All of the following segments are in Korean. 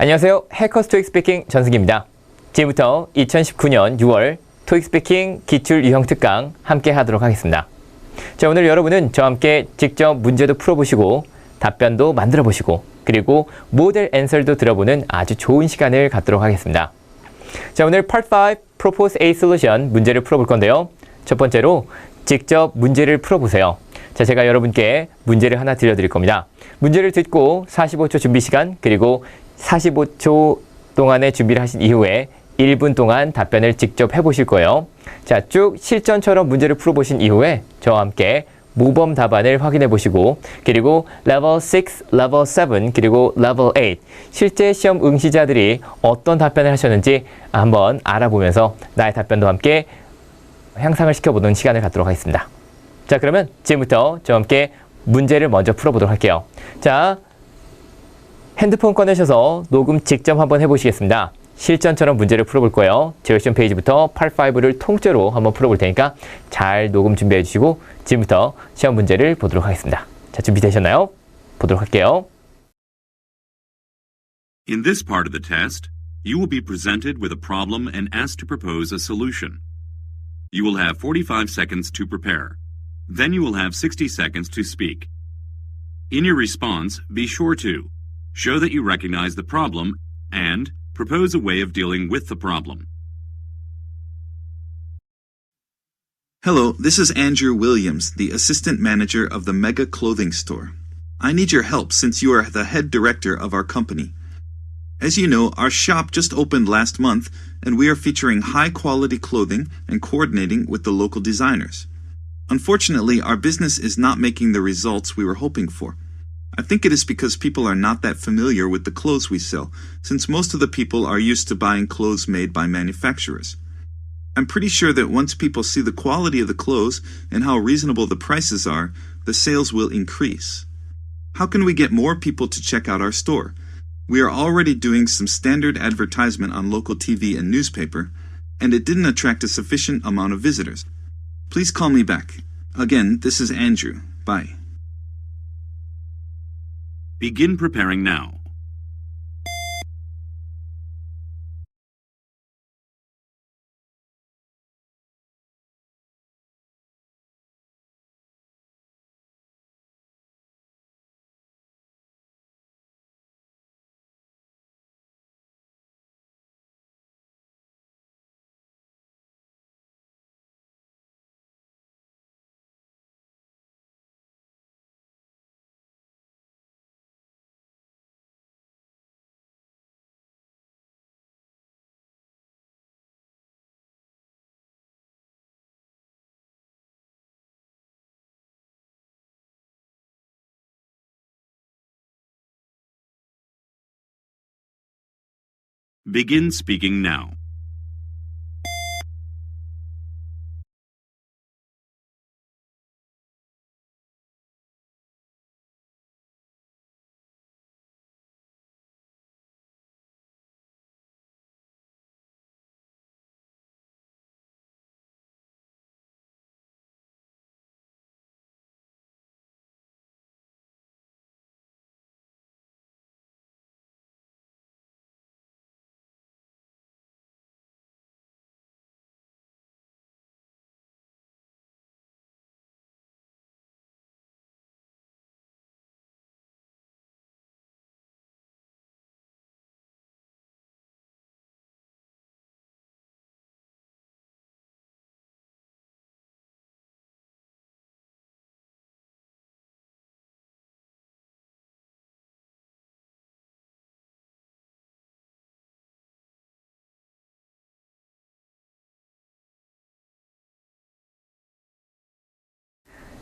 안녕하세요. 해커스 토익 스피킹 전승기입니다. 지금부터 2019년 6월 토익 스피킹 기출 유형 특강 함께 하도록 하겠습니다. 자, 오늘 여러분은 저와 함께 직접 문제도 풀어보시고 답변도 만들어 보시고 그리고 모델 앤서도 들어보는 아주 좋은 시간을 갖도록 하겠습니다. 자, 오늘 Part 5 Propose a Solution 문제를 풀어볼 건데요. 첫 번째로 직접 문제를 풀어보세요. 자, 제가 여러분께 문제를 하나 들려드릴 겁니다. 문제를 듣고 45초 준비 시간 그리고 45초 동안의 준비를 하신 이후에 1분 동안 답변을 직접 해보실 거예요. 자, 쭉 실전처럼 문제를 풀어보신 이후에 저와 함께 모범 답안을 확인해 보시고 그리고 레벨 6, 레벨 7, 그리고 레벨 8 실제 시험 응시자들이 어떤 답변을 하셨는지 한번 알아보면서 나의 답변도 함께 향상을 시켜보는 시간을 갖도록 하겠습니다. 자, 그러면 지금부터 저와 함께 문제를 먼저 풀어보도록 할게요. 자, 핸드폰 꺼내셔서 녹음 직접 한번 해보시겠습니다. 실전처럼 문제를 풀어볼 거예요. 제어션 페이지부터 Part 5를 통째로 한번 풀어볼 테니까 잘 녹음 준비해 주시고 지금부터 시험 문제를 보도록 하겠습니다. 자, 준비되셨나요? 보도록 할게요. In this part of the test, you will be presented with a problem and asked to propose a solution. You will have 45 seconds to prepare. Then you will have 60 seconds to speak. In your response, be sure to show that you recognize the problem and propose a way of dealing with the problem. Hello, this is Andrew Williams, the assistant manager of the Mega Clothing Store. I need your help since you are the head director of our company. As you know, our shop just opened last month and we are featuring high-quality clothing and coordinating with the local designers. Unfortunately, our business is not making the results we were hoping for. I think it is because people are not that familiar with the clothes we sell, since most of the people are used to buying clothes made by manufacturers. I'm pretty sure that once people see the quality of the clothes and how reasonable the prices are, the sales will increase. How can we get more people to check out our store? We are already doing some standard advertisement on local TV and newspaper, and it didn't attract a sufficient amount of visitors. Please call me back. Again, this is Andrew. Bye. Begin preparing now. Begin speaking now.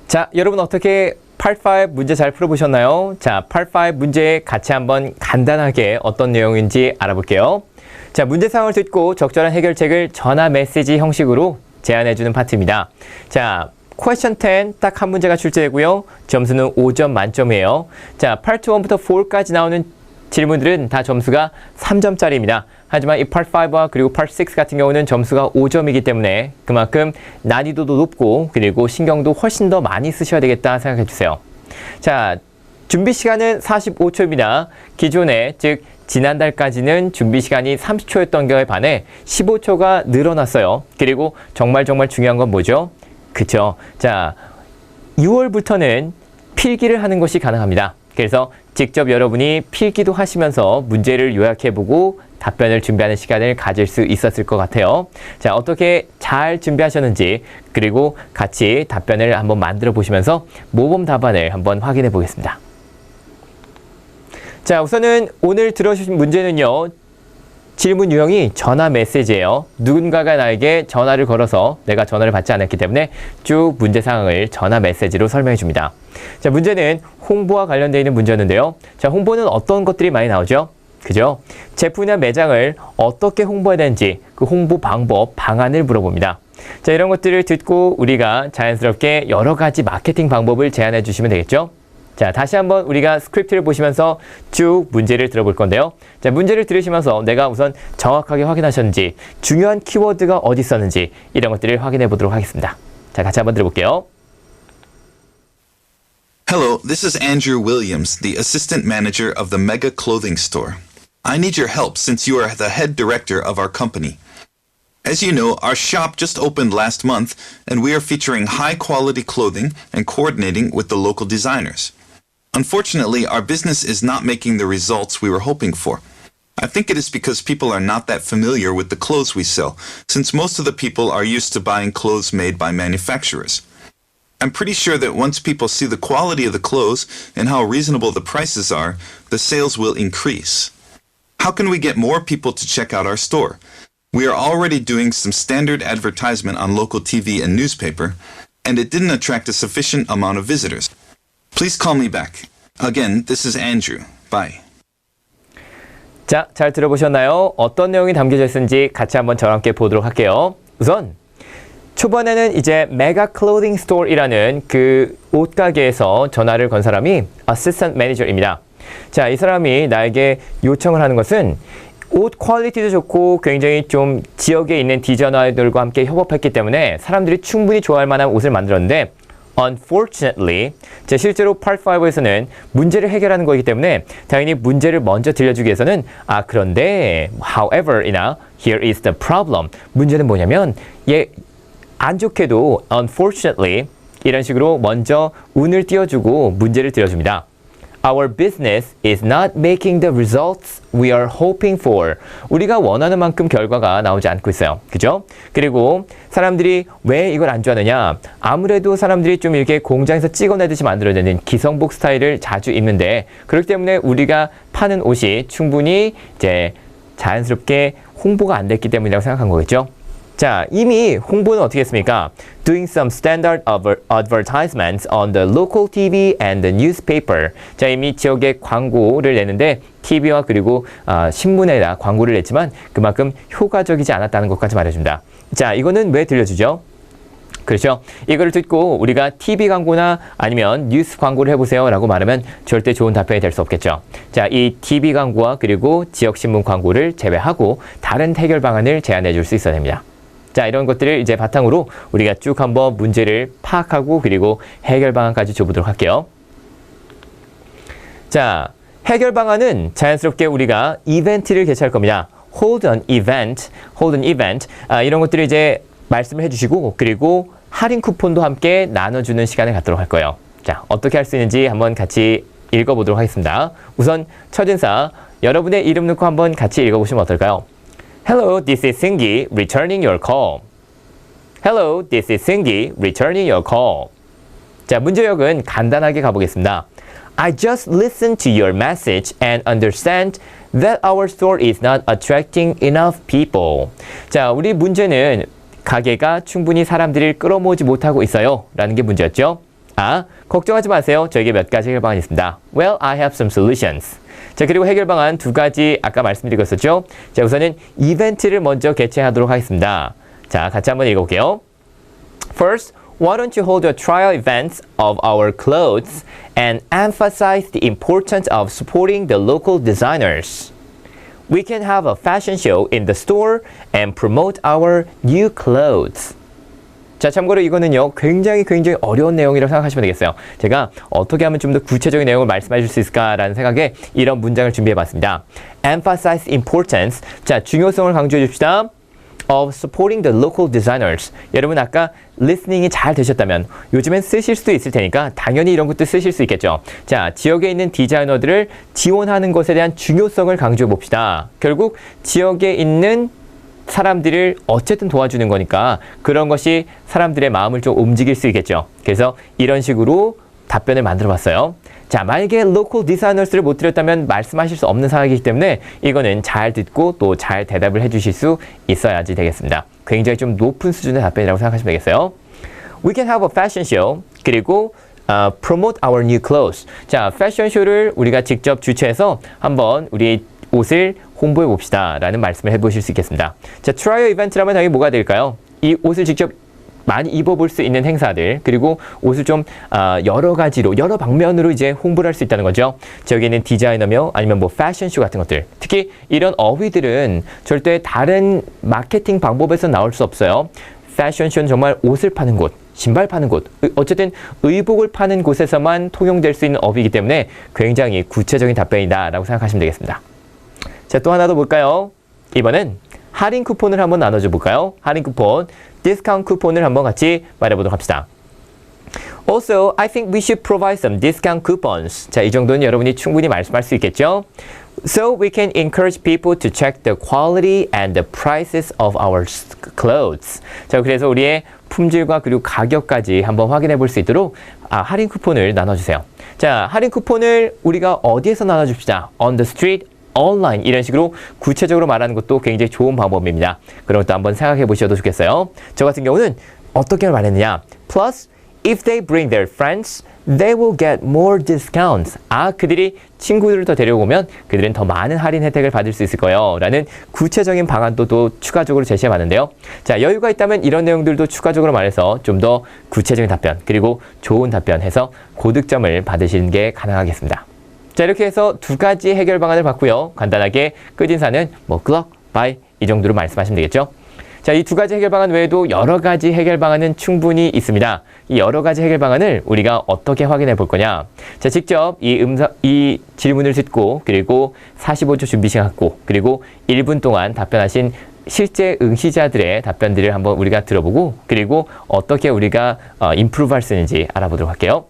자, 여러분 어떻게 Part 5 문제 잘 풀어보셨나요? 자, Part 5 문제 같이 한번 간단하게 어떤 내용인지 알아볼게요. 자, 문제 사항을 듣고 적절한 해결책을 전화 메시지 형식으로 제안해주는 파트입니다. 자, Question 10 딱 한 문제가 출제되고요. 점수는 5점 만점이에요. 자, Part 1부터 4까지 나오는 질문들은 다 점수가 3점짜리입니다. 하지만 이 Part 5와 그리고 Part 6 같은 경우는 점수가 5점이기 때문에 그만큼 난이도도 높고 그리고 신경도 훨씬 더 많이 쓰셔야 되겠다 생각해 주세요. 자, 준비 시간은 45초입니다. 기존에 즉 지난달까지는 준비 시간이 30초였던 거에 반해 15초가 늘어났어요. 그리고 정말 중요한 건 뭐죠? 그쵸. 자, 6월부터는 필기를 하는 것이 가능합니다. 그래서 직접 여러분이 필기도 하시면서 문제를 요약해보고 답변을 준비하는 시간을 가질 수 있었을 것 같아요. 자, 어떻게 잘 준비하셨는지 그리고 같이 답변을 한번 만들어 보시면서 모범 답안을 한번 확인해 보겠습니다. 자, 우선은 오늘 들어주신 문제는요. 질문 유형이 전화 메시지예요. 누군가가 나에게 전화를 걸어서 내가 전화를 받지 않았기 때문에 쭉 문제 상황을 전화 메시지로 설명해 줍니다. 자, 문제는 홍보와 관련되어 있는 문제였는데요. 자, 홍보는 어떤 것들이 많이 나오죠? 그죠? 제품이나 매장을 어떻게 홍보해야 되는지 그 홍보 방법, 방안을 물어봅니다. 자, 이런 것들을 듣고 우리가 자연스럽게 여러 가지 마케팅 방법을 제안해 주시면 되겠죠? 자, 다시 한번 우리가 스크립트를 보시면서 쭉 문제를 들어볼 건데요. 자, 문제를 들으시면서 내가 우선 정확하게 확인하셨는지, 중요한 키워드가 어디 있었는지 이런 것들을 확인해 보도록 하겠습니다. 자, 같이 한번 들어볼게요. Hello, this is Andrew Williams, the assistant manager of the Mega Clothing Store. I need your help since you are the head director of our company. As you know, our shop just opened last month, and we are featuring high-quality clothing and coordinating with the local designers. Unfortunately, our business is not making the results we were hoping for. I think it is because people are not that familiar with the clothes we sell, since most of the people are used to buying clothes made by manufacturers. I'm pretty sure that once people see the quality of the clothes and how reasonable the prices are, the sales will increase. How can we get more people to check out our store? We are already doing some standard advertisement on local TV and newspaper, and it didn't attract a sufficient amount of visitors. Please call me back. Again, this is Andrew. Bye. 자, 잘 들어보셨나요? 어떤 내용이 담겨져 있는지 같이 한번 저와 함께 보도록 할게요. 우선 초반에는 이제 메가 클로딩 스토어이라는 그 옷가게에서 전화를 건 사람이 어시스턴트 매니저입니다. 자, 이 사람이 나에게 요청을 하는 것은 옷 퀄리티도 좋고 굉장히 좀 지역에 있는 디자이너들과 함께 협업했기 때문에 사람들이 충분히 좋아할 만한 옷을 만들었는데 Unfortunately, 실제로 Part 5에서는 문제를 해결하는 거기 때문에 당연히 문제를 먼저 들려주기 위해서는 그런데 however이나 here is the problem. 문제는 뭐냐면 안 좋게도 unfortunately 이런 식으로 먼저 운을 띄워주고 문제를 들려줍니다. Our business is not making the results we are hoping for. 우리가 원하는 만큼 결과가 나오지 않고 있어요. 그죠? 그리고 사람들이 왜 이걸 안 좋아하느냐? 아무래도 사람들이 좀 이렇게 공장에서 찍어내듯이 만들어내는 기성복 스타일을 자주 입는데 그렇기 때문에 우리가 파는 옷이 충분히 이제 자연스럽게 홍보가 안 됐기 때문이라고 생각한 거겠죠? 자, 이미 홍보는 어떻게 했습니까? Doing some standard advertisements on the local TV and the newspaper. 자, 이미 지역에 광고를 내는데 TV와 그리고 신문에다 광고를 냈지만 그만큼 효과적이지 않았다는 것까지 말해줍니다. 자, 이거는 왜 들려주죠? 그렇죠? 이걸 듣고 우리가 TV 광고나 아니면 뉴스 광고를 해보세요 라고 말하면 절대 좋은 답변이 될 수 없겠죠. 자, 이 TV 광고와 그리고 지역신문 광고를 제외하고 다른 해결 방안을 제안해 줄 수 있어야 됩니다. 자, 이런 것들을 이제 바탕으로 우리가 쭉 한번 문제를 파악하고 그리고 해결 방안까지 줘보도록 할게요. 자, 해결 방안은 자연스럽게 우리가 이벤트를 개최할 겁니다. Hold an event. 이런 것들을 이제 말씀을 해주시고 그리고 할인 쿠폰도 함께 나눠주는 시간을 갖도록 할 거예요. 자, 어떻게 할 수 있는지 한번 같이 읽어보도록 하겠습니다. 우선 첫인사, 여러분의 이름 넣고 한번 같이 읽어보시면 어떨까요? Hello, this is Singi returning your call. Hello, this is Singi returning your call. 자, 문제역은 간단하게 가보겠습니다. I just listened to your message and understand that our store is not attracting enough people. 자, 우리 문제는 가게가 충분히 사람들을 끌어모으지 못하고 있어요 라는 게 문제였죠. 걱정하지 마세요. 저에게 몇 가지 해결 방안이 있습니다. Well, I have some solutions. 자, 그리고 해결 방안 두 가지 아까 말씀드렸었죠. 자, 우선은 이벤트를 먼저 개최하도록 하겠습니다. 자, 같이 한번 읽어볼게요. First, why don't you hold a trial event of our clothes and emphasize the importance of supporting the local designers? We can have a fashion show in the store and promote our new clothes. 자, 참고로 이거는요, 굉장히 어려운 내용이라고 생각하시면 되겠어요. 제가 어떻게 하면 좀 더 구체적인 내용을 말씀해 줄 수 있을까라는 생각에 이런 문장을 준비해 봤습니다. emphasize importance. 자, 중요성을 강조해 줍시다. of supporting the local designers. 여러분 아까 listening이 잘 되셨다면 요즘엔 쓰실 수도 있을 테니까 당연히 이런 것도 쓰실 수 있겠죠. 자, 지역에 있는 디자이너들을 지원하는 것에 대한 중요성을 강조해 봅시다. 결국 지역에 있는 사람들을 어쨌든 도와주는 거니까 그런 것이 사람들의 마음을 좀 움직일 수 있겠죠. 그래서 이런 식으로 답변을 만들어 봤어요. 자, 만약에 local designers를 못 드렸다면 말씀하실 수 없는 상황이기 때문에 이거는 잘 듣고 또 잘 대답을 해주실 수 있어야지 되겠습니다. 굉장히 좀 높은 수준의 답변이라고 생각하시면 되겠어요. We can have a fashion show. 그리고 promote our new clothes. 자, 패션쇼를 우리가 직접 주최해서 한번 우리 옷을 홍보해 봅시다 라는 말씀을 해보실 수 있겠습니다. 자, 트라이얼 이벤트라면 당연히 뭐가 될까요? 이 옷을 직접 많이 입어볼 수 있는 행사들, 그리고 옷을 좀 여러 가지로, 여러 방면으로 이제 홍보를 할 수 있다는 거죠. 저기는 디자이너며 아니면 뭐 패션쇼 같은 것들. 특히 이런 어휘들은 절대 다른 마케팅 방법에서 나올 수 없어요. 패션쇼는 정말 옷을 파는 곳, 신발 파는 곳, 어쨌든 의복을 파는 곳에서만 통용될 수 있는 어휘이기 때문에 굉장히 구체적인 답변이다 라고 생각하시면 되겠습니다. 자, 또 하나 더 볼까요? 이번엔 할인 쿠폰을 한번 나눠줘 볼까요? 할인 쿠폰, 디스카운트 쿠폰을 한번 같이 말해보도록 합시다. Also, I think we should provide some discount coupons. 자, 이 정도는 여러분이 충분히 말씀할 수 있겠죠? So we can encourage people to check the quality and the prices of our clothes. 자, 그래서 우리의 품질과 그리고 가격까지 한번 확인해 볼 수 있도록 할인 쿠폰을 나눠주세요. 자, 할인 쿠폰을 우리가 어디에서 나눠줍시다? On the street, online 이런 식으로 구체적으로 말하는 것도 굉장히 좋은 방법입니다. 그런 것도 한번 생각해 보셔도 좋겠어요. 저 같은 경우는 어떻게 말했느냐? Plus, if they bring their friends, they will get more discounts. 그들이 친구들을 더 데려오면 그들은 더 많은 할인 혜택을 받을 수 있을 거예요. 라는 구체적인 방안도 또 추가적으로 제시해 봤는데요. 자, 여유가 있다면 이런 내용들도 추가적으로 말해서 좀 더 구체적인 답변, 그리고 좋은 답변 해서 고득점을 받으시는 게 가능하겠습니다. 자, 이렇게 해서 두 가지 해결 방안을 봤고요. 간단하게 끝인사는 뭐 good luck, bye 이 정도로 말씀하시면 되겠죠. 자, 이 두 가지 해결 방안 외에도 여러 가지 해결 방안은 충분히 있습니다. 이 여러 가지 해결 방안을 우리가 어떻게 확인해 볼 거냐? 자, 직접 이 질문을 듣고 그리고 45초 준비 시간 갖고 그리고 1분 동안 답변하신 실제 응시자들의 답변들을 한번 우리가 들어보고 그리고 어떻게 우리가 임프루브 할 수 있는지 알아보도록 할게요.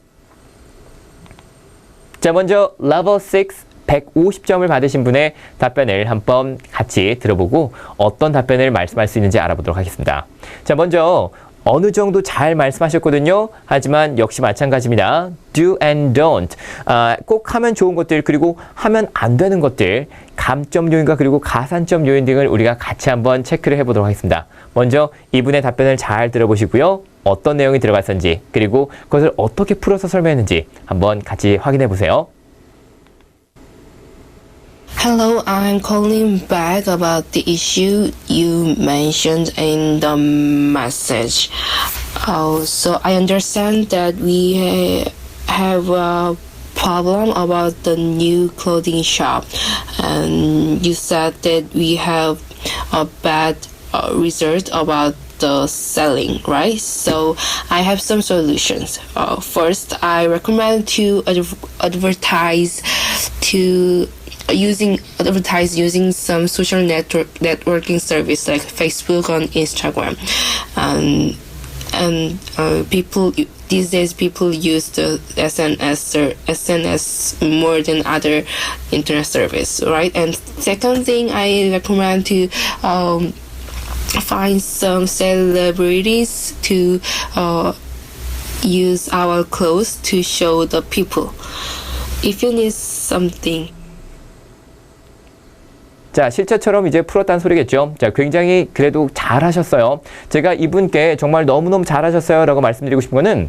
자, 먼저 level 6 150점을 받으신 분의 답변을 한번 같이 들어보고 어떤 답변을 말씀할 수 있는지 알아보도록 하겠습니다. 자, 먼저 어느 정도 잘 말씀하셨거든요. 하지만 역시 마찬가지입니다. do and don't. 꼭 하면 좋은 것들 그리고 하면 안 되는 것들, 감점 요인과 그리고 가산점 요인 등을 우리가 같이 한번 체크를 해보도록 하겠습니다. 먼저 이분의 답변을 잘 들어보시고요. 어떤 내용이 들어갔는지 그리고 그것을 어떻게 풀어서 설명했는지 한번 같이 확인해 보세요. Hello, I'm calling back about the issue you mentioned in the message. So I understand that we have a problem about the new clothing shop, and you said that we have a bad result about the selling, right? So I have some solutions. First, I recommend to advertise using some social networking service like Facebook and Instagram, and people these days people use the SNS more than other internet service, right? And second thing, I recommend to find some celebrities to use our clothes to show the people. If you need something. 자, 실제처럼 이제 풀었다는 소리겠죠. 자, 굉장히 그래도 잘하셨어요. 제가 이분께 정말 너무너무 잘하셨어요 라고 말씀드리고 싶은 거는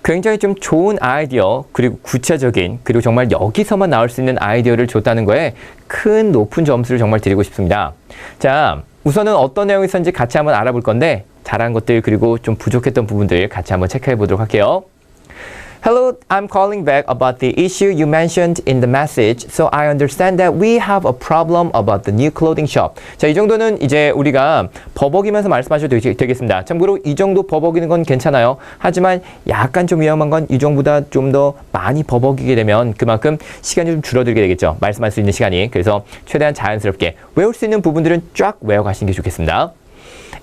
굉장히 좀 좋은 아이디어 그리고 구체적인 그리고 정말 여기서만 나올 수 있는 아이디어를 줬다는 거에 큰 높은 점수를 정말 드리고 싶습니다. 자, 우선은 어떤 내용이 있었는지 같이 한번 알아볼 건데 잘한 것들 그리고 좀 부족했던 부분들 같이 한번 체크해 보도록 할게요. Hello, I'm calling back about the issue you mentioned in the message. So I understand that we have a problem about the new clothing shop. 자, 이 정도는 이제 우리가 버벅이면서 말씀하셔도 되겠습니다. 참고로 이 정도 버벅이는 건 괜찮아요. 하지만 약간 좀 위험한 건 이 정도보다 좀 더 많이 버벅이게 되면 그만큼 시간이 좀 줄어들게 되겠죠. 말씀할 수 있는 시간이. 그래서 최대한 자연스럽게 외울 수 있는 부분들은 쫙 외워가시는 게 좋겠습니다.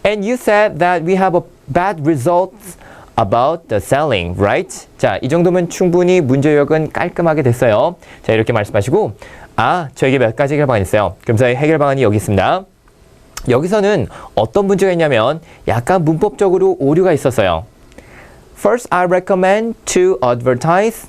And you said that we have a bad results about the selling, right? 자, 이 정도면 충분히 문제 요약은 깔끔하게 됐어요. 자, 이렇게 말씀하시고, 저에게 몇 가지 해결 방안이 있어요. 그러면서 해결 방안이 여기 있습니다. 여기서는 어떤 문제가 있냐면 약간 문법적으로 오류가 있었어요. First, I recommend to advertise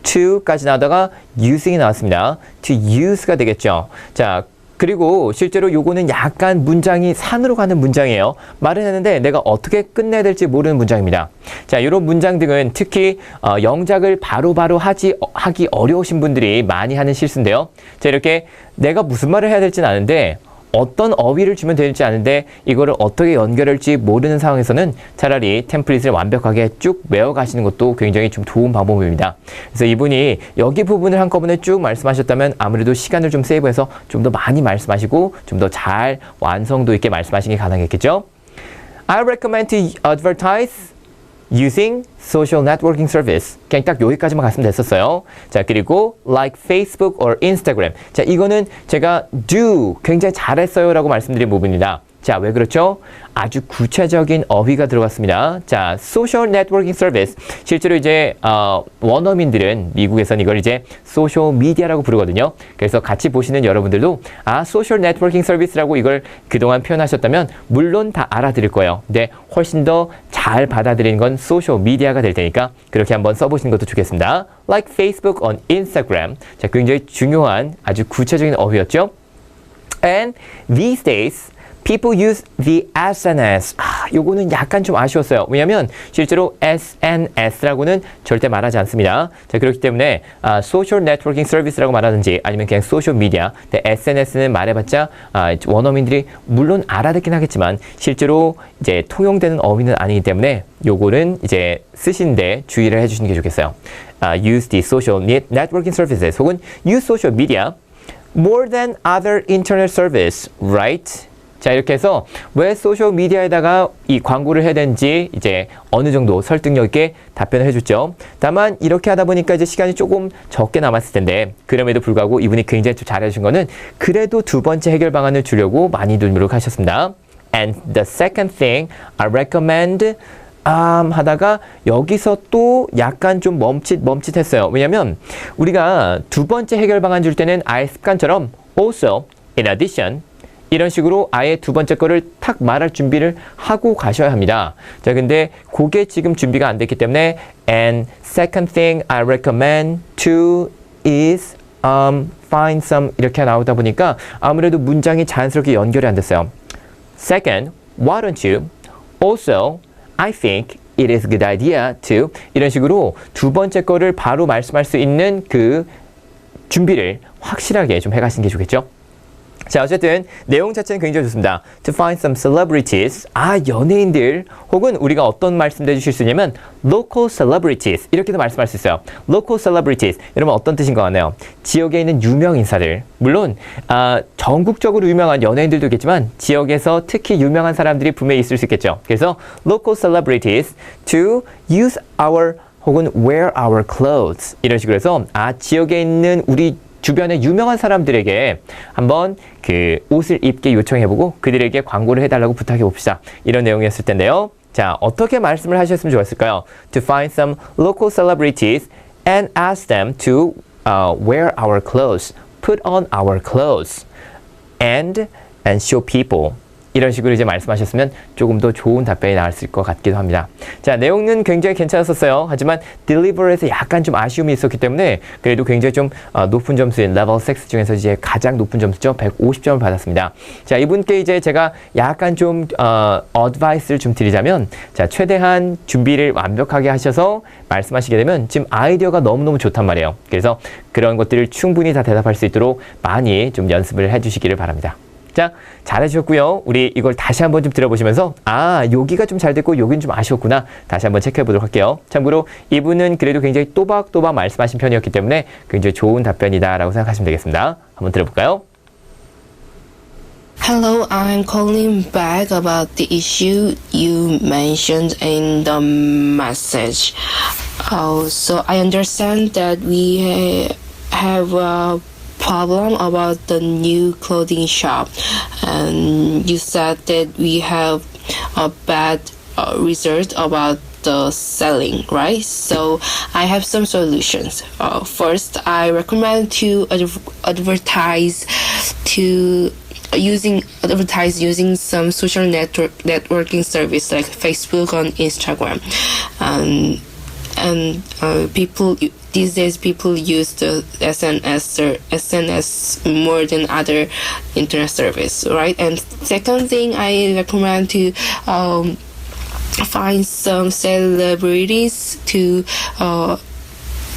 to까지 나오다가 using이 나왔습니다. to use가 되겠죠. 자, 그리고 실제로 요거는 약간 문장이 산으로 가는 문장이에요. 말은 했는데 내가 어떻게 끝내야 될지 모르는 문장입니다. 자, 이런 문장 등은 특히 영작을 바로바로 하기 어려우신 분들이 많이 하는 실수인데요. 자, 이렇게 내가 무슨 말을 해야 될지는 아는데 어떤 어휘를 주면 될지 아는데 이거를 어떻게 연결할지 모르는 상황에서는 차라리 템플릿을 완벽하게 쭉 외워가시는 것도 굉장히 좀 좋은 방법입니다. 그래서 이분이 여기 부분을 한꺼번에 쭉 말씀하셨다면 아무래도 시간을 좀 세이브해서 좀 더 많이 말씀하시고 좀 더 잘 완성도 있게 말씀하시는 게 가능했겠죠. I recommend to advertise using social networking service. 그냥 딱 여기까지만 갔으면 됐었어요. 자, 그리고 like Facebook or Instagram. 자, 이거는 제가 do 굉장히 잘했어요 라고 말씀드린 부분입니다. 자, 왜 그렇죠? 아주 구체적인 어휘가 들어갔습니다. 자, social networking service. 실제로 이제 원어민들은 미국에서는 이걸 이제 소셜 미디어라고 부르거든요. 그래서 같이 보시는 여러분들도 social networking service라고 이걸 그동안 표현하셨다면 물론 다 알아들을 거예요. 근데 훨씬 더 잘 받아들이는 건 소셜 미디어가 될 테니까 그렇게 한번 써보시는 것도 좋겠습니다. Like Facebook on Instagram. 자, 굉장히 중요한 아주 구체적인 어휘였죠. And these days people use the SNS. 요거는 약간 좀 아쉬웠어요. 왜냐면 실제로 SNS라고는 절대 말하지 않습니다. 자, 그렇기 때문에 Social Networking Service라고 말하든지 아니면 그냥 소셜 미디어. SNS는 말해봤자 원어민들이 물론 알아듣긴 하겠지만 실제로 이제 통용되는 어휘는 아니기 때문에 요거는 이제 쓰시는데 주의를 해주시는 게 좋겠어요. Use the social networking services 혹은 use social media more than other internet service, right? 자, 이렇게 해서 왜 소셜미디어에다가 이 광고를 해야 되는지 이제 어느 정도 설득력 있게 답변을 해줬죠. 다만 이렇게 하다 보니까 이제 시간이 조금 적게 남았을 텐데 그럼에도 불구하고 이분이 굉장히 좀 잘해주신 거는 그래도 두 번째 해결 방안을 주려고 많이 노력하셨습니다. And the second thing I recommend 하다가 여기서 또 약간 좀 멈칫했어요. 왜냐면 우리가 두 번째 해결 방안 줄 때는 아예 습관처럼 also, in addition 이런 식으로 아예 두 번째 거를 탁 말할 준비를 하고 가셔야 합니다. 자, 근데 그게 지금 준비가 안 됐기 때문에 and second thing I recommend to is find some 이렇게 나오다 보니까 아무래도 문장이 자연스럽게 연결이 안 됐어요. Second, why don't you also I think it is a good idea to 이런 식으로 두 번째 거를 바로 말씀할 수 있는 그 준비를 확실하게 좀 해가시는 게 좋겠죠. 자, 어쨌든 내용 자체는 굉장히 좋습니다. To find some celebrities. 연예인들 혹은 우리가 어떤 말씀도 해주실 수 있냐면 local celebrities 이렇게도 말씀할 수 있어요. local celebrities. 여러분 어떤 뜻인 것 같나요? 지역에 있는 유명 인사들. 물론 전국적으로 유명한 연예인들도 있겠지만 지역에서 특히 유명한 사람들이 분명히 있을 수 있겠죠. 그래서 local celebrities to use our 혹은 wear our clothes 이런 식으로 해서 지역에 있는 우리 주변의 유명한 사람들에게 한번 그 옷을 입게 요청해보고 그들에게 광고를 해달라고 부탁해봅시다. 이런 내용이었을 텐데요. 자, 어떻게 말씀을 하셨으면 좋았을까요? To find some local celebrities and ask them to wear our clothes, put on our clothes, and show people. 이런 식으로 이제 말씀하셨으면 조금 더 좋은 답변이 나왔을 것 같기도 합니다. 자, 내용은 굉장히 괜찮았었어요. 하지만 deliver에서 약간 좀 아쉬움이 있었기 때문에 그래도 굉장히 좀 높은 점수인 레벨 6 중에서 이제 가장 높은 점수죠. 150점을 받았습니다. 자, 이분께 이제 제가 약간 좀 어드바이스를 좀 드리자면 자, 최대한 준비를 완벽하게 하셔서 말씀하시게 되면 지금 아이디어가 너무너무 좋단 말이에요. 그래서 그런 것들을 충분히 다 대답할 수 있도록 많이 좀 연습을 해주시기를 바랍니다. 자, 잘해주셨고요. 우리 이걸 다시 한번 좀 들어보시면서 아, 여기가 좀 잘 됐고 여긴 좀 아쉬웠구나. 다시 한번 체크해 보도록 할게요. 참고로 이분은 그래도 굉장히 또박또박 말씀하신 편이었기 때문에 굉장히 좋은 답변이다라고 생각하시면 되겠습니다. 한번 들어볼까요? Hello, I'm calling back about the issue you mentioned in the message. So I understand that we have a problem about the new clothing shop, and you said that we have a bad result about the selling, right? So I have some solutions. First, I recommend to advertise using some social networking service like Facebook and Instagram, and people these days people use the SNS more than other internet service, right? And second thing, I recommend to find some celebrities to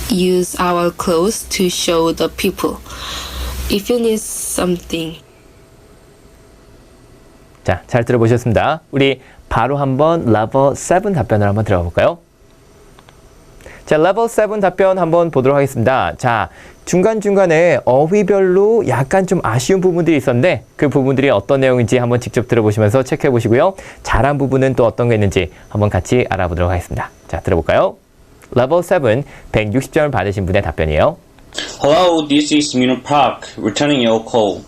use our clothes to show the people. If you need something. 자, 잘 들어보셨습니다. 우리 바로 한번 레벨 7 답변을 한번 들어가 볼까요? 자, 레벨 7 답변 한번 보도록 하겠습니다. 자, 중간중간에 어휘별로 약간 좀 아쉬운 부분들이 있었는데 그 부분들이 어떤 내용인지 한번 직접 들어보시면서 체크해 보시고요. 잘한 부분은 또 어떤 게 있는지 한번 같이 알아보도록 하겠습니다. 자, 들어볼까요? 레벨 7 160점을 받으신 분의 답변이에요. Hello, this is Minho Park, returning your call.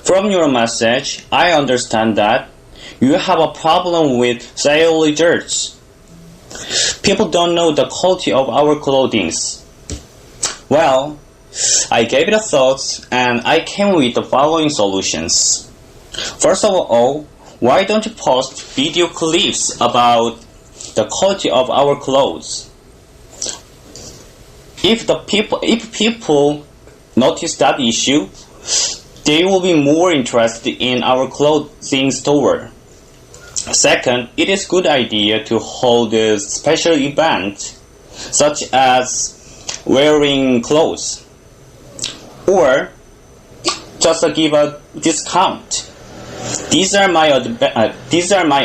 From your message, I understand that you have a problem with sale results. People don't know the quality of our clothing. Well, I gave it a thought and I came with the following solutions. First of all, why don't you post video clips about the quality of our clothes? If people notice that issue, they will be more interested in our clothing store. Second, it is a good idea to hold a special event, such as wearing clothes, or just give a discount. These are my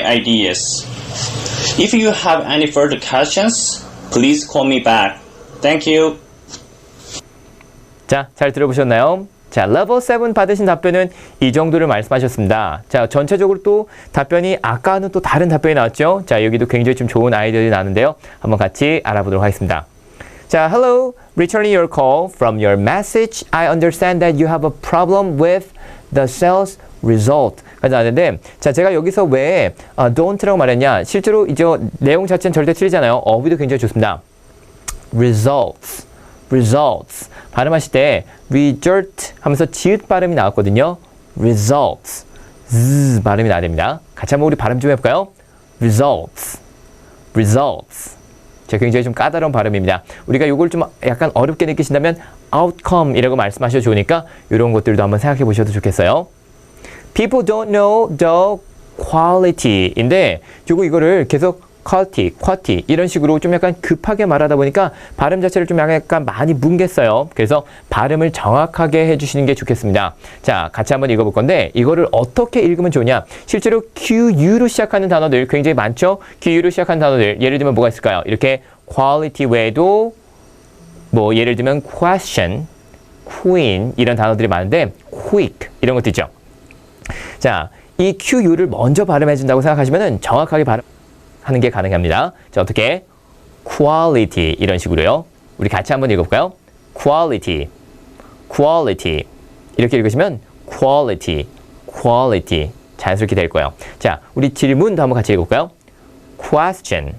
ideas. If you have any further questions, please call me back. Thank you. 자, 잘 들어보셨나요? 자, 레벨 7 받으신 답변은 이 정도를 말씀하셨습니다. 자, 전체적으로 또 답변이 아까는 또 다른 답변이 나왔죠? 자, 여기도 굉장히 좀 좋은 아이디어들이 나왔는데요. 한번 같이 알아보도록 하겠습니다. 자, hello, returning your call from your message. I understand that you have a problem with the sales result. 까지 나왔는데, 자, 제가 여기서 왜 don't라고 말했냐? 실제로 이제 내용 자체는 절대 틀리잖아요. 어휘도 굉장히 좋습니다. results. 발음하실 때 result 하면서 지읒 발음이 나왔거든요. results. 발음이 나야 됩니다. 같이 한번 우리 발음 좀 해볼까요? results. 자, 굉장히 좀 까다로운 발음입니다. 우리가 이걸 좀 약간 어렵게 느끼신다면 outcome이라고 말씀하셔도 좋으니까 이런 것들도 한번 생각해 보셔도 좋겠어요. People don't know the quality인데 이거를 계속 quality 이런 식으로 좀 약간 급하게 말하다 보니까 발음 자체를 좀 약간 많이 뭉갰어요. 그래서 발음을 정확하게 해주시는 게 좋겠습니다. 자, 같이 한번 읽어볼 건데 이거를 어떻게 읽으면 좋냐? 실제로 QU로 시작하는 단어들 굉장히 많죠? QU로 시작하는 단어들 예를 들면 뭐가 있을까요? 이렇게 quality 외에도 뭐 예를 들면 question, queen 이런 단어들이 많은데 quick 이런 것도 있죠. 자, 이 QU를 먼저 발음해 준다고 생각하시면 정확하게 하는 게 가능합니다. 자, 어떻게? quality 이런 식으로요. 우리 같이 한번 읽어볼까요? quality 이렇게 읽으시면 quality 자연스럽게 될 거예요. 자, 우리 질문도 한번 같이 읽어볼까요? question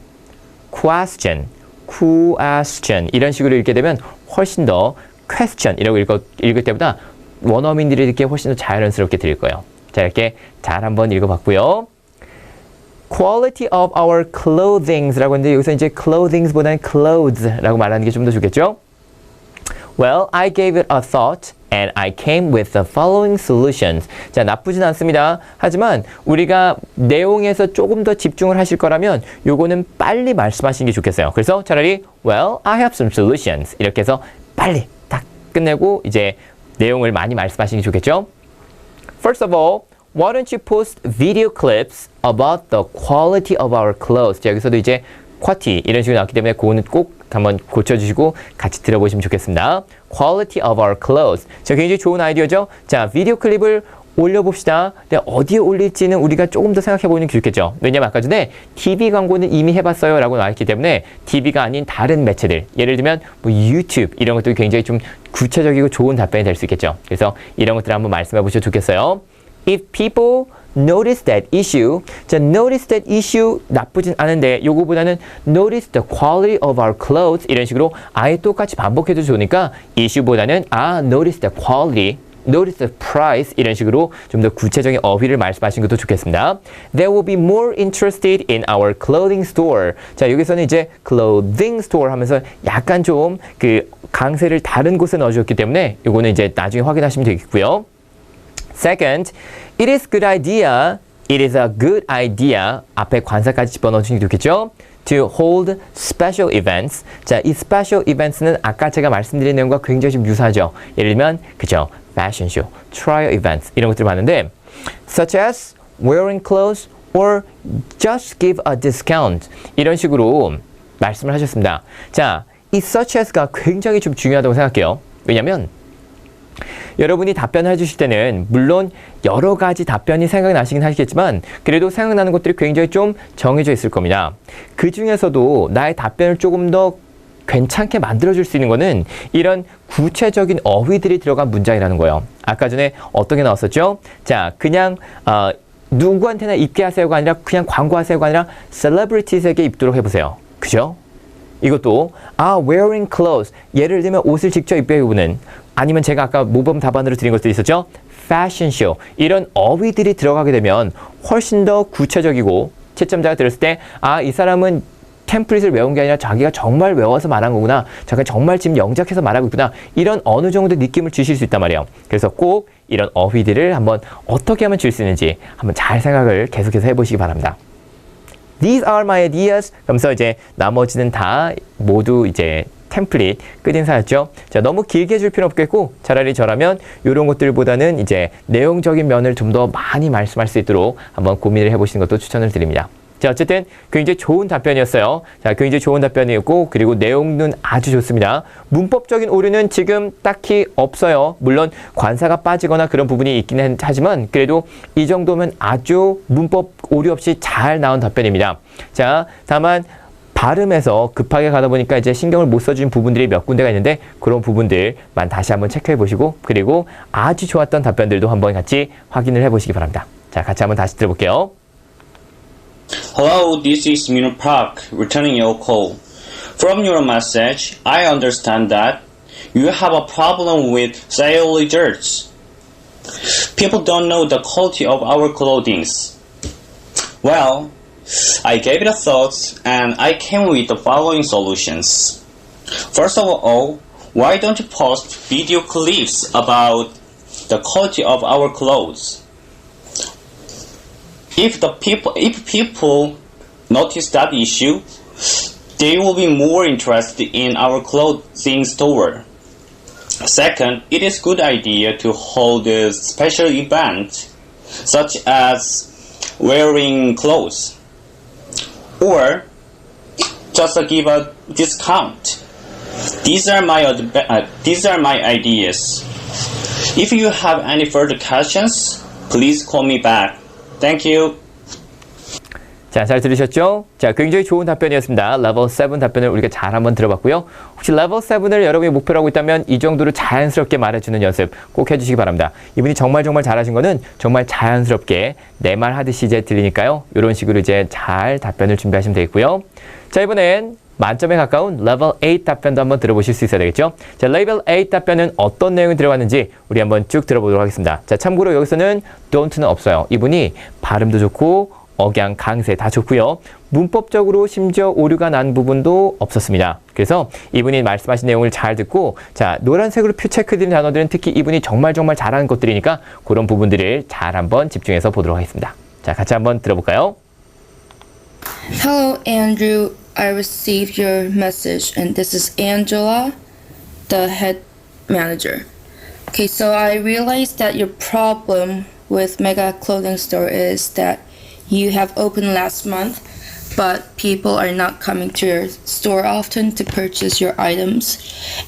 이런 식으로 읽게 되면 훨씬 더 question이라고 읽을 때보다 원어민들이 이렇게 훨씬 더 자연스럽게 들릴 거예요. 자, 이렇게 잘 한번 읽어봤고요. quality of our clothing라고 했는데 여기서 이제 clothings보다는 clothes라고 말하는 게 좀 더 좋겠죠? Well, I gave it a thought and I came with the following solutions. 자, 나쁘진 않습니다. 하지만 우리가 내용에서 조금 더 집중을 하실 거라면 요거는 빨리 말씀하시는 게 좋겠어요. 그래서 차라리 Well, I have some solutions 이렇게 해서 빨리 딱 끝내고 이제 내용을 많이 말씀하시는 게 좋겠죠? First of all, Why don't you post video clips about the quality of our clothes? 자, 여기서도 이제 쿼티 이런 식으로 나왔기 때문에 그거는 꼭 한번 고쳐주시고 같이 들어보시면 좋겠습니다. Quality of our clothes. 자, 굉장히 좋은 아이디어죠? 자, 비디오 클립을 올려봅시다. 근데 어디에 올릴지는 우리가 조금 더 생각해보는 게 좋겠죠. 왜냐면 아까 전에 TV 광고는 이미 해봤어요 라고 나왔기 때문에 TV가 아닌 다른 매체들, 예를 들면 뭐 유튜브 이런 것들이 굉장히 좀 구체적이고 좋은 답변이 될 수 있겠죠. 그래서 이런 것들을 한번 말씀해 보셔도 좋겠어요. If people notice that issue, 자, notice that issue 나쁘진 않은데 요거보다는 notice the quality of our clothes 이런 식으로 아예 똑같이 반복해도 좋으니까 issue보다는 notice the quality, notice the price 이런 식으로 좀 더 구체적인 어휘를 말씀하시는 것도 좋겠습니다. They will be more interested in our clothing store. 자, 여기서는 이제 clothing store 하면서 약간 좀 그 강세를 다른 곳에 넣어주셨기 때문에 요거는 이제 나중에 확인하시면 되겠고요. Second, it is good idea. It is a good idea. 앞에 관사까지 집어넣어주시는 게 좋겠죠? To hold special events. 자, 이 special events는 아까 제가 말씀드린 내용과 굉장히 좀 유사하죠. 예를 들면, 그죠? Fashion show, trial events 이런 것들이 많은데, such as wearing clothes or just give a discount 이런 식으로 말씀을 하셨습니다. 자, 이 such as가 굉장히 좀 중요하다고 생각해요. 왜냐면 여러분이 답변을 해주실 때는 물론 여러 가지 답변이 생각나시긴 하시겠지만 그래도 생각나는 것들이 굉장히 좀 정해져 있을 겁니다. 그 중에서도 나의 답변을 조금 더 괜찮게 만들어줄 수 있는 거는 이런 구체적인 어휘들이 들어간 문장이라는 거예요. 아까 전에 어떤 게 나왔었죠? 자, 그냥 누구한테나 입게 하세요가 아니라 그냥 광고하세요가 아니라 celebrities에게 입도록 해보세요. 그죠? 이것도 wearing clothes 예를 들면 옷을 직접 입히는 아니면 제가 아까 모범 답안으로 드린 것도 있었죠. fashion show 이런 어휘들이 들어가게 되면 훨씬 더 구체적이고 채점자가 들었을 때 이 사람은 템플릿을 외운 게 아니라 자기가 정말 외워서 말한 거구나. 자기가 정말 지금 영작해서 말하고 있구나. 이런 어느 정도 느낌을 주실 수 있단 말이에요. 그래서 꼭 이런 어휘들을 한번 어떻게 하면 줄 수 있는지 한번 잘 생각을 계속해서 해보시기 바랍니다. These are my ideas. 그러면서 이제 나머지는 다 모두 이제 템플릿 끝인사였죠. 자, 너무 길게 줄 필요 없겠고 차라리 저라면 이런 것들보다는 이제 내용적인 면을 좀 더 많이 말씀할 수 있도록 한번 고민을 해보시는 것도 추천을 드립니다. 자, 어쨌든 굉장히 좋은 답변이었어요. 자, 굉장히 좋은 답변이었고 그리고 내용은 아주 좋습니다. 문법적인 오류는 지금 딱히 없어요. 물론 관사가 빠지거나 그런 부분이 있긴 하지만 그래도 이 정도면 아주 문법 오류 없이 잘 나온 답변입니다. 자, 다만 발음에서 급하게 가다 보니까 이제 신경을 못 써준 부분들이 몇 군데가 있는데 그런 부분들만 다시 한번 체크해 보시고 그리고 아주 좋았던 답변들도 한번 같이 확인을 해 보시기 바랍니다. 자, 같이 한번 다시 들어볼게요. Hello, this is Minho Park, returning your call. From your message, I understand that you have a problem with sale results. People don't know the quality of our clothing. Well, I gave it a thought and I came with the following solutions. First of all, why don't you post video clips about the quality of our clothes? If people notice that issue, they will be more interested in our clothing store. Second, it is a good idea to hold a special event, such as wearing clothes, or just give a discount. These are my ideas. If you have any further questions, please call me back. Thank you. 자, 잘 들으셨죠? 자, 굉장히 좋은 답변이었습니다. 레벨 7 답변을 우리가 잘 한번 들어봤고요. 혹시 레벨 7을 여러분이 목표로 하고 있다면 이 정도로 자연스럽게 말해주는 연습 꼭 해주시기 바랍니다. 이분이 정말 잘하신 거는 정말 자연스럽게 내 말 하듯이 이제 들리니까요. 이런 식으로 이제 잘 답변을 준비하시면 되겠고요. 자, 이번엔 만점에 가까운 레벨 8 답변도 한번 들어보실 수 있어야 되겠죠? 자, 레벨 8 답변은 어떤 내용이 들어갔는지 우리 한번 쭉 들어보도록 하겠습니다. 자, 참고로 여기서는 don't는 없어요. 이분이 발음도 좋고 억양, 강세 다 좋고요. 문법적으로 심지어 오류가 난 부분도 없었습니다. 그래서 이분이 말씀하신 내용을 잘 듣고 자, 노란색으로 표 체크드린 단어들은 특히 이분이 정말 잘하는 것들이니까 그런 부분들을 잘 한번 집중해서 보도록 하겠습니다. 자, 같이 한번 들어볼까요? Hello, Andrew. I received your message, and this is Angela, the head manager. Okay, so I realized that your problem with Mega Clothing Store is that you have opened last month, but people are not coming to your store often to purchase your items,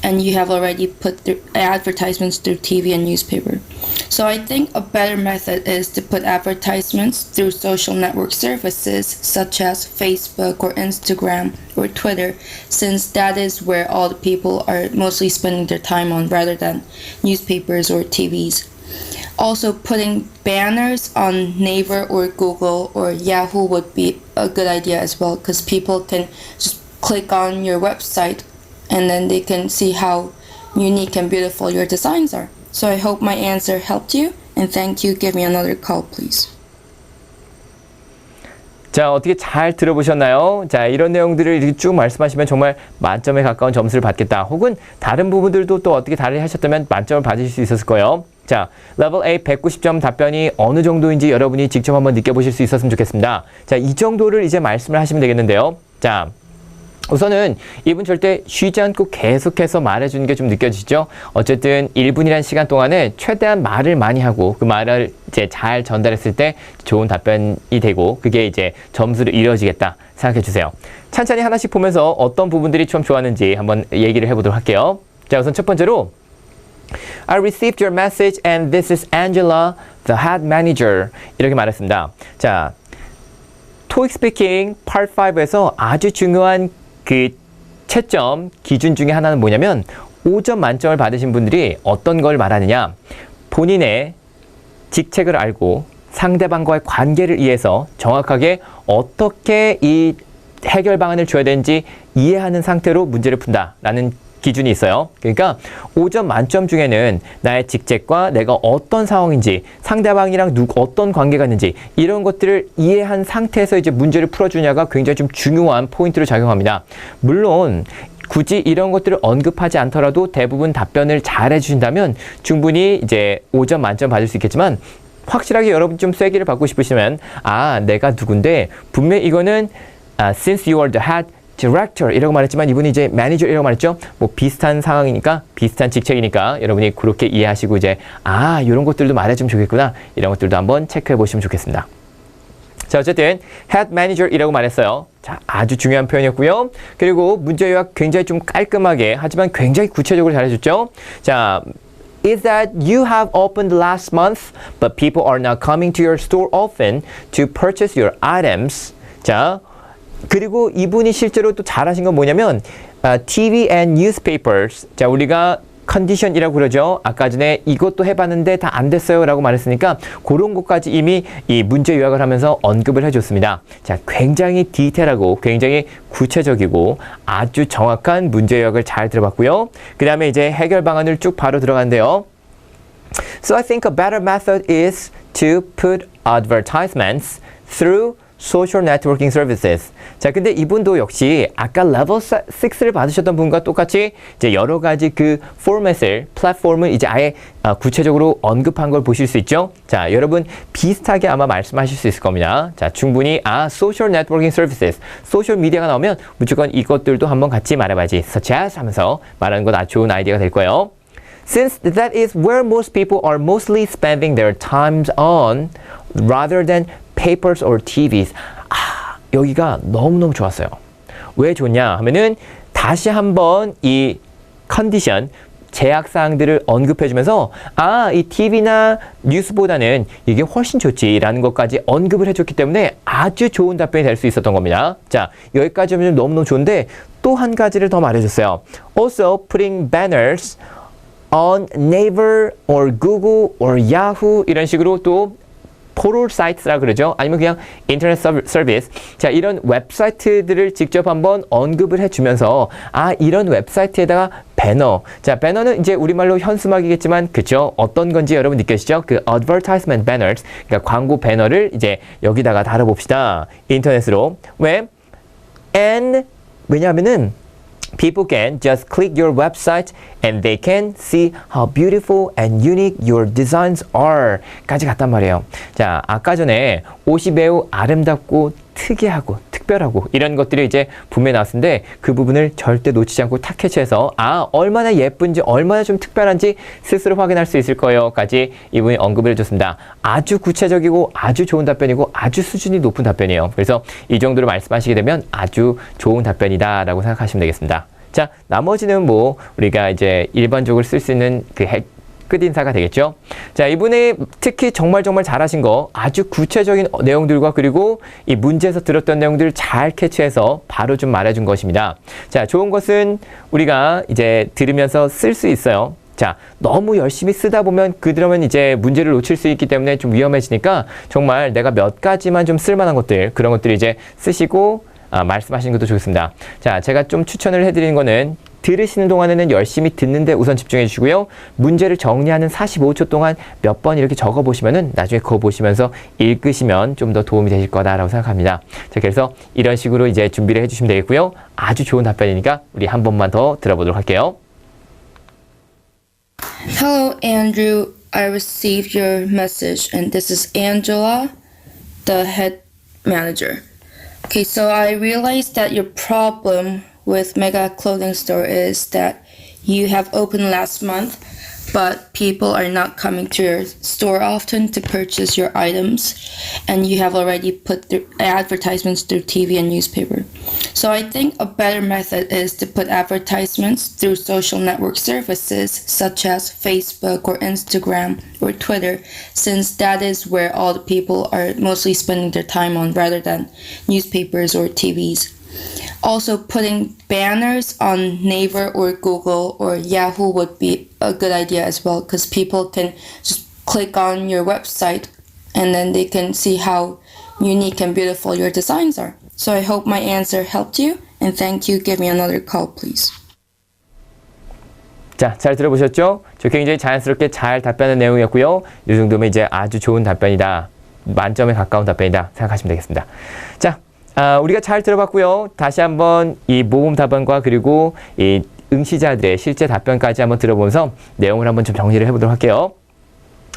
and you have already put the advertisements through TV and newspaper. So I think a better method is to put advertisements through social network services such as Facebook or Instagram or Twitter, since that is where all the people are mostly spending their time on rather than newspapers or TVs. Also, putting banners on Naver or Google or Yahoo would be a good idea as well, because people can just click on your website and then they can see how unique and beautiful your designs are. So I hope my answer helped you, and thank you. Give me another call, please. 자, 어떻게 잘 들어보셨나요? 자, 이런 내용들을 이렇게 쭉 말씀하시면 정말 만점에 가까운 점수를 받겠다. 혹은 다른 부분들도 또 어떻게 다르게 하셨다면 만점을 받으실 수 있었을 거예요. 자, 레벨 A 190점 답변이 어느 정도인지 여러분이 직접 한번 느껴보실 수 있었으면 좋겠습니다. 자, 이 정도를 이제 말씀을 하시면 되겠는데요. 자, 우선은 이분 절대 쉬지 않고 계속해서 말해주는 게 좀 느껴지죠? 어쨌든 1분이라는 시간 동안에 최대한 말을 많이 하고 그 말을 이제 잘 전달했을 때 좋은 답변이 되고 그게 이제 점수로 이루어지겠다 생각해 주세요. 찬찬히 하나씩 보면서 어떤 부분들이 좀 좋았는지 한번 얘기를 해보도록 할게요. 자, 우선 첫 번째로 I received your message and this is Angela, the head manager. 이렇게 말했습니다. 자, TOEIC Speaking Part 5에서 아주 중요한 그 채점 기준 중에 하나는 뭐냐면 5점 만점을 받으신 분들이 어떤 걸 말하느냐, 본인의 직책을 알고 상대방과의 관계를 이해해서 정확하게 어떻게 이 해결 방안을 줘야 되는지 이해하는 상태로 문제를 푼다라는 기준이 있어요. 그러니까 5점 만점 중에는 나의 직책과 내가 어떤 상황인지, 상대방이랑 어떤 관계가 있는지 이런 것들을 이해한 상태에서 이제 문제를 풀어주냐가 굉장히 좀 중요한 포인트로 작용합니다. 물론 굳이 이런 것들을 언급하지 않더라도 대부분 답변을 잘 해주신다면 충분히 이제 5점 만점 받을 수 있겠지만, 확실하게 여러분 좀 쐐기를 받고 싶으시면 내가 누군데 분명히 이거는 since you are the head Director 이라고 말했지만 이분이 이제 Manager 이라고 말했죠. 뭐 비슷한 상황이니까, 비슷한 직책이니까 여러분이 그렇게 이해하시고 이제 이런 것들도 말해주면 좋겠구나, 이런 것들도 한번 체크해 보시면 좋겠습니다. 자, 어쨌든 Head Manager 이라고 말했어요. 자, 아주 중요한 표현이었고요. 그리고 문제 요약 굉장히 좀 깔끔하게 하지만 굉장히 구체적으로 잘해줬죠. 자, is that you have opened last month but people are not coming to your store often to purchase your items. 자, 그리고 이분이 실제로 또 잘하신 건 뭐냐면 TV and newspapers. 자, 우리가 컨디션이라고 그러죠. 아까 전에 이것도 해봤는데 다 안 됐어요 라고 말했으니까 그런 것까지 이미 이 문제 요약을 하면서 언급을 해줬습니다. 자, 굉장히 디테일하고 굉장히 구체적이고 아주 정확한 문제 요약을 잘 들어봤고요. 그 다음에 이제 해결 방안을 쭉 바로 들어간대요. So I think a better method is to put advertisements through social networking services. 자, 근데 이분도 역시 아까 레벨 6를 받으셨던 분과 똑같이 이제 여러 가지 그 플랫폼을 이제 아예 구체적으로 언급한 걸 보실 수 있죠. 자, 여러분 비슷하게 아마 말씀하실 수 있을 겁니다. 자, 충분히 social networking services, 소셜 미디어가 나오면 무조건 이것들도 한번 같이 말해봐야지, such as 하면서 말하는 건 아주 좋은 아이디어가 될 거예요. Since that is where most people are mostly spending their times on rather than papers or TVs. 여기가 너무너무 좋았어요. 왜 좋냐 하면은 다시 한번 이 컨디션, 제약사항들을 언급해주면서 이 TV나 뉴스보다는 이게 훨씬 좋지라는 것까지 언급을 해줬기 때문에 아주 좋은 답변이 될 수 있었던 겁니다. 자, 여기까지 하면 너무너무 좋은데 또 한 가지를 더 말해줬어요. Also putting banners on Naver or Google or Yahoo 이런 식으로 또 포털 사이트라 그러죠. 아니면 그냥 인터넷 서비스. 자, 이런 웹사이트들을 직접 한번 언급을 해주면서 이런 웹사이트에다가 배너. 자, 배너는 이제 우리말로 현수막이겠지만 그쵸? 어떤 건지 여러분 느껴지죠? 그 advertisement banners. 그러니까 광고 배너를 이제 여기다가 달아봅시다. 인터넷으로. 왜? And 왜냐하면은 people can just click your website and they can see how beautiful and unique your designs are 까지 갔단 말이에요. 자, 아까 전에 옷이 매우 아름답고 특이하고 특별하고 이런 것들이 이제 분명히 나왔는데 그 부분을 절대 놓치지 않고 탁 캐치해서 얼마나 예쁜지 얼마나 좀 특별한지 스스로 확인할 수 있을 거요까지 이분이 언급을 해줬습니다. 아주 구체적이고 아주 좋은 답변이고 아주 수준이 높은 답변이에요. 그래서 이 정도로 말씀하시게 되면 아주 좋은 답변이다라고 생각하시면 되겠습니다. 자, 나머지는 뭐 우리가 이제 일반적으로 쓸 수 있는 그 끝인사가 되겠죠. 자, 이분이 특히 정말 잘하신 거 아주 구체적인 내용들과 그리고 이 문제에서 들었던 내용들을 잘 캐치해서 바로 좀 말해준 것입니다. 자, 좋은 것은 우리가 이제 들으면서 쓸 수 있어요. 자, 너무 열심히 쓰다 보면 그러면 이제 문제를 놓칠 수 있기 때문에 좀 위험해지니까 정말 내가 몇 가지만 좀 쓸만한 것들 그런 것들 이제 쓰시고 말씀하시는 것도 좋습니다. 자, 제가 좀 추천을 해드리는 거는 들으시는 동안에는 열심히 듣는데 우선 집중해 주시고요. 문제를 정리하는 45초 동안 몇 번 이렇게 적어 보시면은 나중에 그거 보시면서 읽으시면 좀 더 도움이 되실 거다라고 생각합니다. 자, 그래서 이런 식으로 이제 준비를 해 주시면 되겠고요. 아주 좋은 답변이니까 우리 한 번만 더 들어보도록 할게요. Hello, Andrew. I received your message, and this is Angela, the head manager. Okay, so I realized that your problem with Mega Clothing Store is that you have opened last month, but people are not coming to your store often to purchase your items, and you have already put the advertisements through TV and newspaper. So I think a better method is to put advertisements through social network services such as Facebook or Instagram or Twitter, since that is where all the people are mostly spending their time on rather than newspapers or TVs. Also, putting banners on Naver or Google or Yahoo would be a good idea as well, because people can just click on your website and then they can see how unique and beautiful your designs are. So I hope my answer helped you, and thank you. Give me another call, please. 자, 잘 들어보셨죠? 저 굉장히 자연스럽게 잘 답변한 내용이었고요. 이 정도면 이제 아주 좋은 답변이다. 만점에 가까운 답변이다 생각하시면 되겠습니다. 자, 우리가 잘 들어봤고요. 다시 한번 이 모범 답안과 그리고 이 응시자들의 실제 답변까지 한번 들어보면서 내용을 한번 좀 정리를 해보도록 할게요.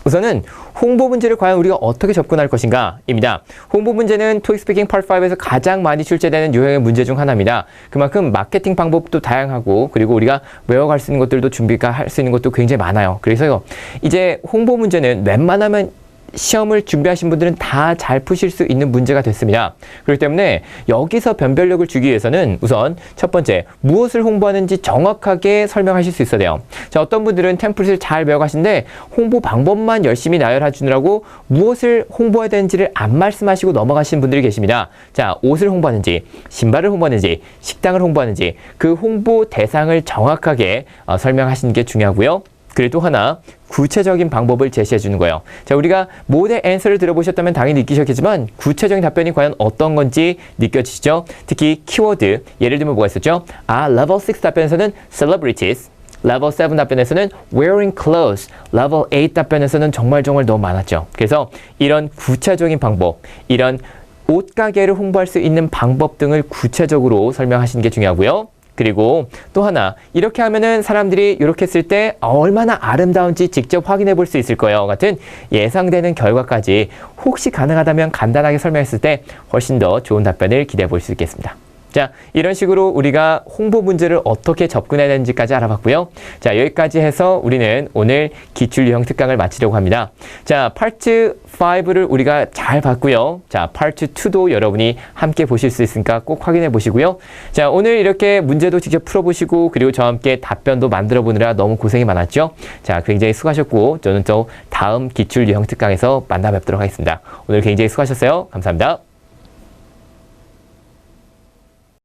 우선은 홍보 문제를 과연 우리가 어떻게 접근할 것인가 입니다. 홍보 문제는 토익 스피킹 파트 5에서 가장 많이 출제되는 유형의 문제 중 하나입니다. 그만큼 마케팅 방법도 다양하고 그리고 우리가 외워갈 수 있는 것들도 준비가 할 수 있는 것도 굉장히 많아요. 그래서요, 이제 홍보 문제는 웬만하면 시험을 준비하신 분들은 다 잘 푸실 수 있는 문제가 됐습니다. 그렇기 때문에 여기서 변별력을 주기 위해서는 우선 첫 번째, 무엇을 홍보하는지 정확하게 설명하실 수 있어야 돼요. 자, 어떤 분들은 템플릿을 잘 배워가시는데 홍보 방법만 열심히 나열해 주느라고 무엇을 홍보해야 되는지를 안 말씀하시고 넘어가시는 분들이 계십니다. 자, 옷을 홍보하는지, 신발을 홍보하는지, 식당을 홍보하는지 그 홍보 대상을 정확하게 설명하시는 게 중요하고요. 그리고 또 하나, 구체적인 방법을 제시해 주는 거예요. 자, 우리가 모델 앤서를 들어보셨다면 당연히 느끼셨겠지만 구체적인 답변이 과연 어떤 건지 느껴지시죠? 특히 키워드, 예를 들면 뭐가 있었죠? level 6 답변에서는 celebrities, level 7 답변에서는 wearing clothes, level 8 답변에서는 정말 너무 많았죠. 그래서 이런 구체적인 방법, 이런 옷가게를 홍보할 수 있는 방법 등을 구체적으로 설명하시는 게 중요하고요. 그리고 또 하나, 이렇게 하면은 사람들이 이렇게 쓸 때 얼마나 아름다운지 직접 확인해 볼 수 있을 거예요 같은 예상되는 결과까지 혹시 가능하다면 간단하게 설명했을 때 훨씬 더 좋은 답변을 기대해 볼 수 있겠습니다. 자, 이런 식으로 우리가 홍보 문제를 어떻게 접근해야 되는지까지 알아봤고요. 자, 여기까지 해서 우리는 오늘 기출 유형 특강을 마치려고 합니다. 자, 파트 5를 우리가 잘 봤고요. 자, 파트 2도 여러분이 함께 보실 수 있으니까 꼭 확인해 보시고요. 자, 오늘 이렇게 문제도 직접 풀어보시고 그리고 저와 함께 답변도 만들어 보느라 너무 고생이 많았죠. 자, 굉장히 수고하셨고 저는 또 다음 기출 유형 특강에서 만나 뵙도록 하겠습니다. 오늘 굉장히 수고하셨어요. 감사합니다.